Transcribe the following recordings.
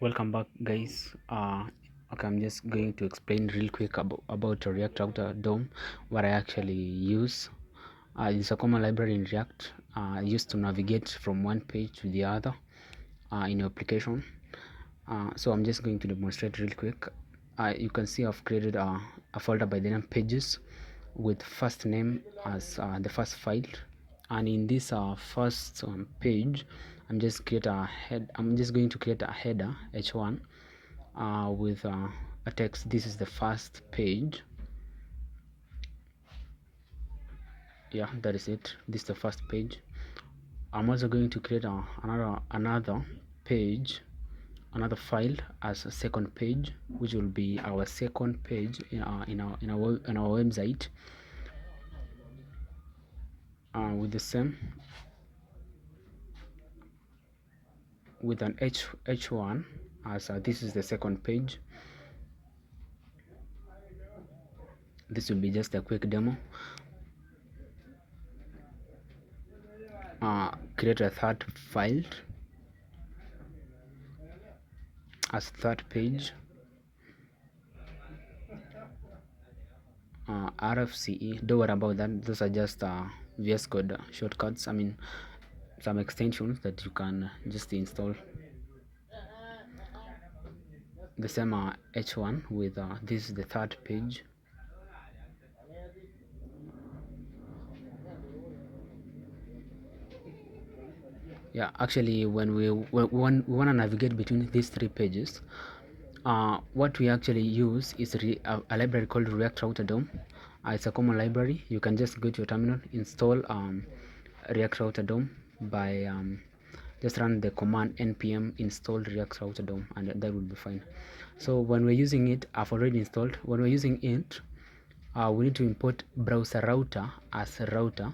Welcome back, guys. Okay, I'm just going to explain real quick about React Router DOM, what I actually use. It's a common library in React used to navigate from one page to the other in your application. So I'm just going to demonstrate real quick. You can see I've created a folder by the name pages with first name as the first file, and in this first page I'm just going to create a header h1 with a text. This is the first page. Yeah, that is it. This is the first page. I'm also going to create another page, another file as a second page, which will be our second page in our website with the same, with an h1 as this is the second page. This will be just a quick demo. Create a third file as third page. RFCE, don't worry about that. Those are just VS Code shortcuts. I mean, some extensions that you can just install. The same h1 with this is the third page. Yeah, actually, when we want to navigate between these three pages, what we actually use is a library called React Router DOM. It's a common library. You can just go to your terminal, install React Router DOM by just run the command npm install React Router DOM, and that will be fine. So when we're using it, I've already installed. When we're using it, we need to import browser router as a router.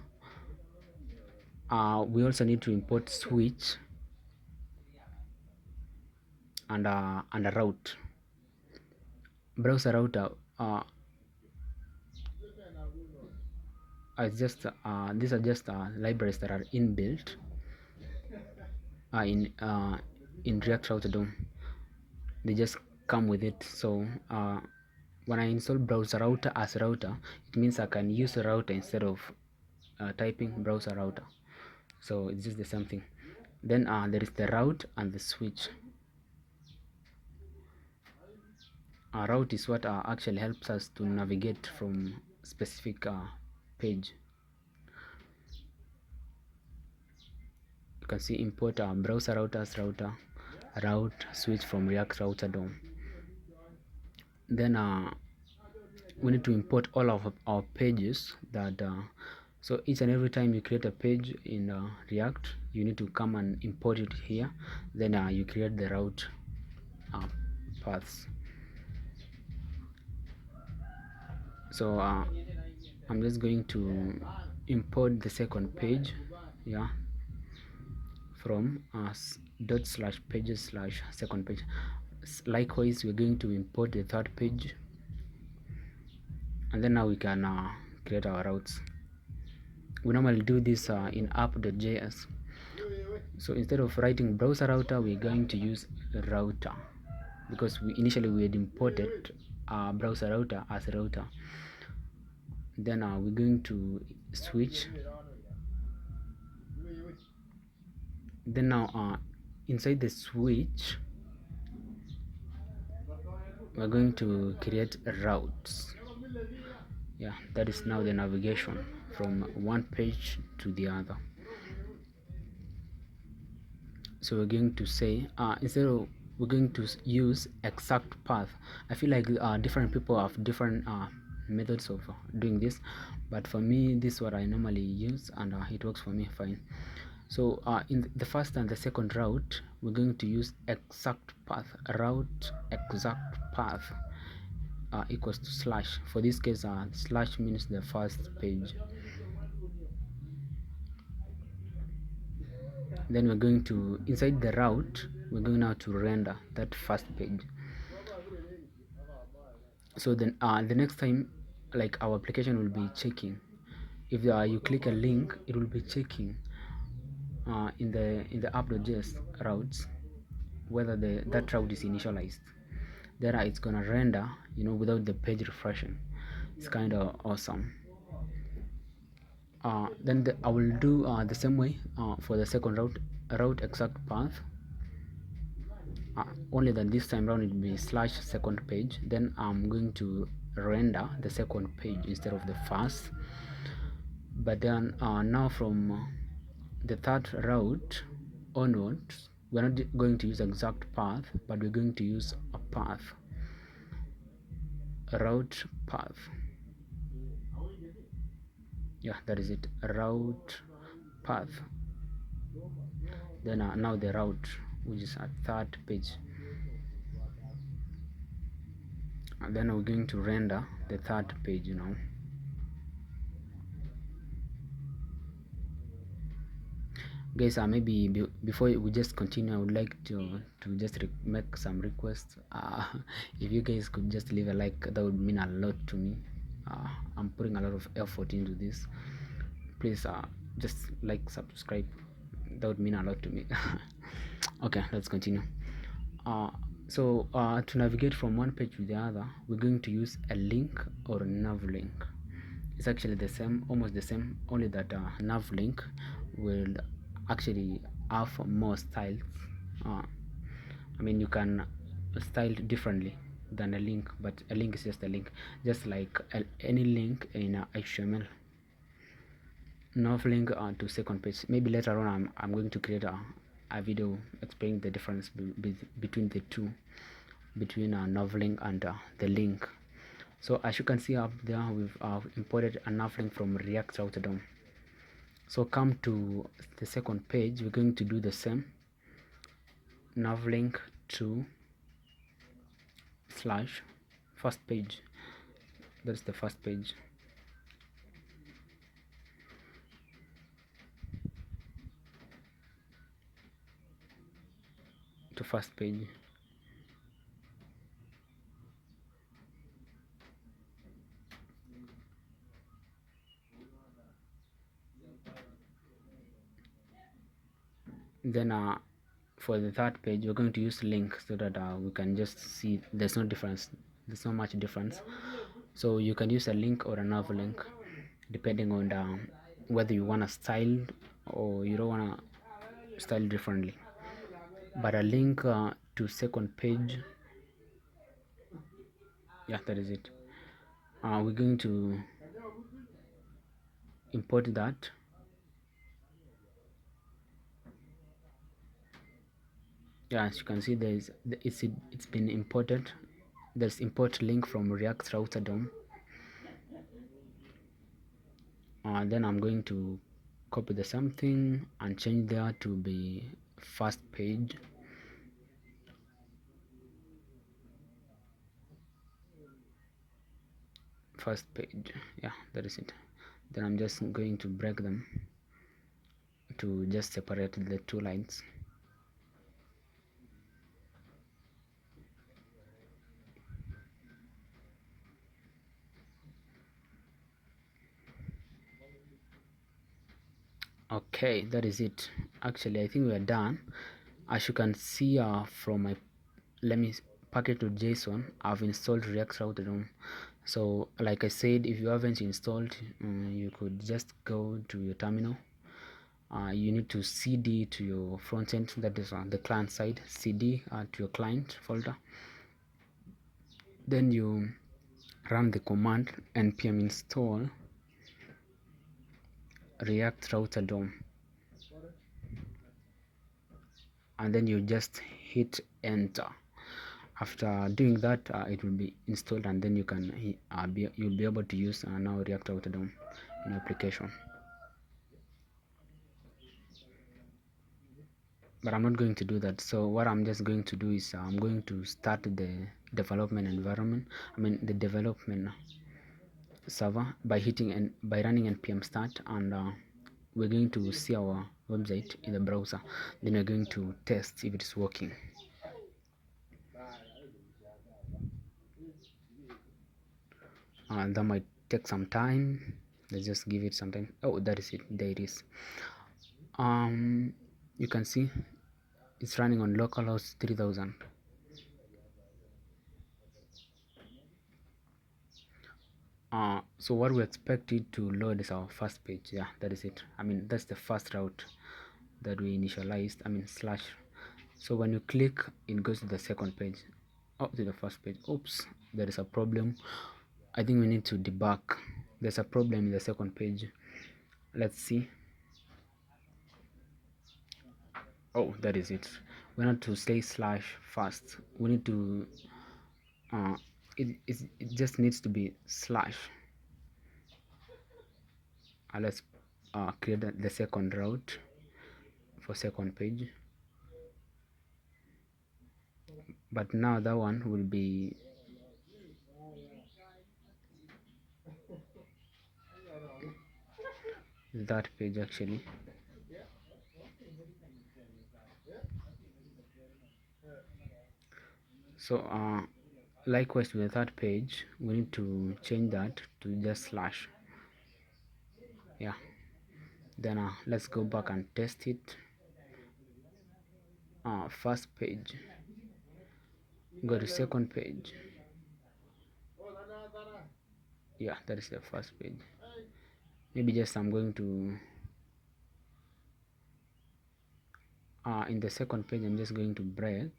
We also need to import switch and a route. Browser router is just these are just libraries that are inbuilt in React Router DOM. They just come with it. So when I install browser router as router, it means I can use a router instead of typing browser router. So it's just the same thing. Then there is the route and the switch. Route is what actually helps us to navigate from specific page. You can see import browser routers route switch from React Router DOM. Then we need to import all of our pages that so each and every time you create a page in React, you need to come and import it here. Then you create the route paths. So I'm just going to import the second page, yeah, from dot/pages/second page. Likewise, we're going to import the third page, and then now we can create our routes. We normally do this in app.js. So instead of writing browser router, we're going to use router, because initially we had imported browser router as a router. Then we're going to switch. Then now inside the switch, we're going to create routes. Yeah, that is now the navigation from one page to the other. So we're going to say instead of, we're going to use exact path. I feel like different people have different methods of doing this, but for me this is what I normally use, and it works for me fine. So in the first and the second route, we're going to use exact path. Route exact path equals to slash. For this case, slash means the first page. Then we're going to, inside the route, we're going now to render that first page. So then the next time, like, our application will be checking. If you click a link, it will be checking in the app.js routes whether that route is initialized. Then it's gonna render, without the page refreshing. It's kind of awesome. Then I will do the same way for the second route exact path, only that this time around it will be slash second page. Then I'm going to render the second page instead of the first. But then now from the third route onwards, we're not going to use exact path, but we're going to use a path, a route path. Yeah, that is it, route path. Then now the route, which is a third page, and then we're going to render the third page now. Guys, maybe before we just continue, I would like to just make some requests. If you guys could just leave a like, that would mean a lot to me. I'm putting a lot of effort into this. Please just like, subscribe, that would mean a lot to me. Okay, let's continue. So to navigate from one page to the other, we're going to use a link or a nav link. It's actually the same, almost the same, only that nav link will actually have more styles. I mean, you can style differently than a link, but a link is just a link, just like any link in HTML. Nav link to second page. Maybe later on I'm going to create a video explaining the difference between the two, between nav link and the link. So as you can see up there, we've imported a nav link from React Router DOM. So come to the second page, we're going to do the same, nav link to slash first page. That's the first page. To first page. Then for the third page, we're going to use link so that we can just see there's no difference, there's not much difference. So you can use a link or a nav link depending on whether you want to style or you don't want to style differently. But a link to second page, yeah, that is it. We're going to import that. Yeah, as you can see, it's been imported. There's import link from React Router DOM. Then I'm going to copy the something and change there to be first page. First page, yeah, that is it. Then I'm just going to break them to just separate the two lines. Okay, that is it. Actually, I think we are done. As you can see from my, let me package to JSON, I've installed React Router DOM. So like I said, if you haven't installed, you could just go to your terminal. You need to cd to your front end, that is on the client side, cd to your client folder. Then you run the command npm install React Router DOM, and then you just hit enter. After doing that, it will be installed, and then you can you'll be able to use now React Router DOM in application. But I'm not going to do that. So what I'm just going to do is I'm going to start the development environment, I mean the development server, by running npm start, and we're going to see our website in the browser. Then we're going to test if it's working. That might take some time. Let's just give it some time. Oh, that is it, there it is. You can see It's running on localhost 3000. So what we expect it to load is our first page. Yeah, that is it. I mean, that's the first route that we initialized. I mean, slash. So when you click, it goes to the second page. Oh, to the first page. Oops, there is a problem. I think we need to debug. There's a problem in the second page. Let's see. Oh, that is it. We need to say slash first. We need to uh it just needs to be slash. Let's create the second route for second page, but now that one will be that page actually. So likewise with the third page, we need to change that to just slash. Yeah, then let's go back and test it. First page, go to second page. Yeah, that is the first page. Maybe just I'm going to in the second page I'm just going to break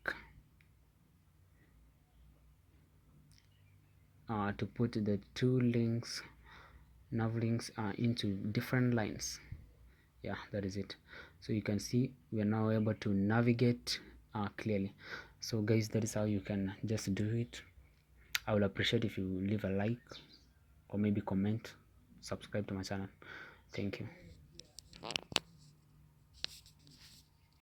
to put the two links, nav links into different lines. Yeah, that is it. So you can see we are now able to navigate clearly. So guys, that is how you can just do it. I will appreciate if you leave a like or maybe comment, subscribe to my channel. Thank you.